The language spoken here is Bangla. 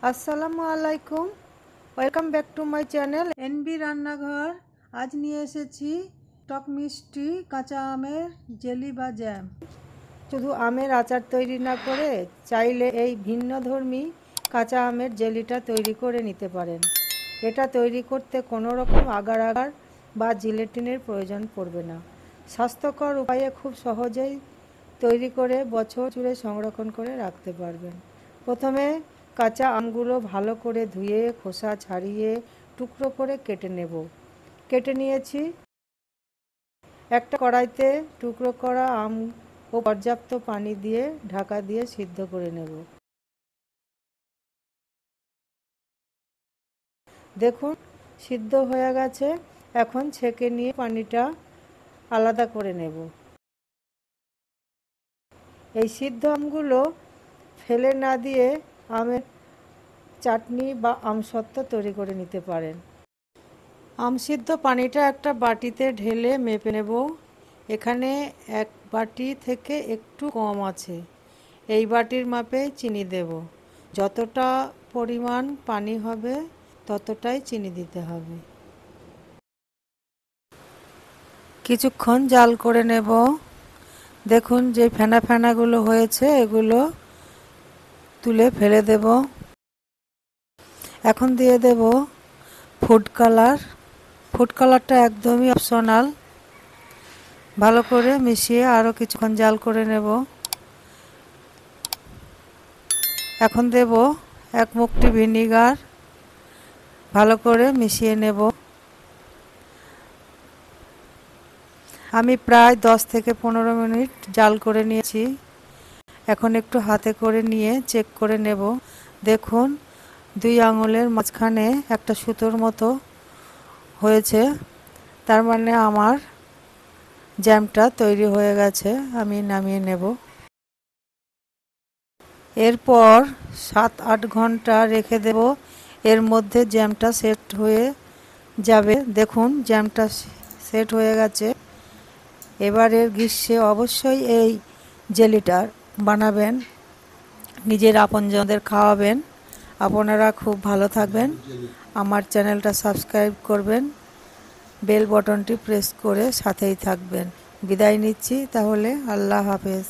আসসালামু আলাইকুম, welcome back to my channel NB রান্নাঘর। আজ নিয়ে এসেছি টক মিষ্টি কাঁচা আমের জেলি বা জ্যাম। শুধু আমের আচার তৈরি না করে চাইলে এই ভিন্নধর্মী কাঁচা আমের জেলিটা তৈরি করে নিতে পারেন। এটা তৈরি করতে কোনো রকম আগার আগার বা জিলেটিনের প্রয়োজন পড়বে না। স্বাস্থ্যকর উপায়ে খুব সহজেই তৈরি করে বছর জুড়ে সংরক্ষণ করে রাখতে পারবেন। প্রথমে কাঁচা আমগুলো ভালো করে ধুয়ে খোসা ছাড়িয়ে টুকরো করে কেটে নিয়েছি। একটা কড়াইতে টুকরো করা আম ও পর্যাপ্ত পানি দিয়ে ঢাকা দিয়ে সিদ্ধ করে নেব। দেখুন সিদ্ধ হয়ে গেছে। এখন ছেঁকে নিয়ে পানিটা আলাদা করে নেব। এই সিদ্ধ আমগুলো ফেলে না দিয়ে আমের চাটনি বা আমসত্ত্ব তৈরি করে নিতে পারেন। আমসিদ্ধ পানিটা একটা বাটিতে ঢেলে মেপে নেব। এখানে এক বাটি থেকে একটু কম আছে। এই বাটির মাপে চিনি দেব। যতটা পরিমাণ পানি হবে ততটাই চিনি দিতে হবে। কিছুক্ষণ জাল করে নেব। দেখুন যে ফেনা ফেনাগুলো হয়েছে এগুলো তুলে ফেলে দেব। এখন দিয়ে দেব ফুড কালার। ফুড কালারটা একদমই অপশনাল। ভালো করে মিশিয়ে আরও কিছুক্ষণ জাল করে নেব। এখন দেব এক মুঠি ভিনিগার। ভালো করে মিশিয়ে নেব। আমি প্রায় 10 থেকে 15 মিনিট জাল করে নিয়েছি। এখন একটু হাতে করে নিয়ে চেক করে নেব। দেখুন 2 আঙুলের মাঝখানে একটা সুতোর মতো হয়েছে, তার মানে আমার জ্যামটা তৈরি হয়ে গেছে। আমি নামিয়ে নেব। এরপর 7-8 ঘন্টা রেখে দেব। এর মধ্যে জ্যামটা সেট হয়ে যাবে। দেখুন জ্যামটা সেট হয়ে গেছে। এবারের গ্রীষ্মে অবশ্যই এই জেলিটা বানাবেন, নিজের আপনজনদের খাওয়াবেন। আপনারা খুব ভালো থাকবেন। আমার চ্যানেলটা সাবস্ক্রাইব করবেন, বেল বটনটি প্রেস করে সাথেই থাকবেন। বিদায় নিচ্ছি তাহলে, আল্লাহ হাফেজ।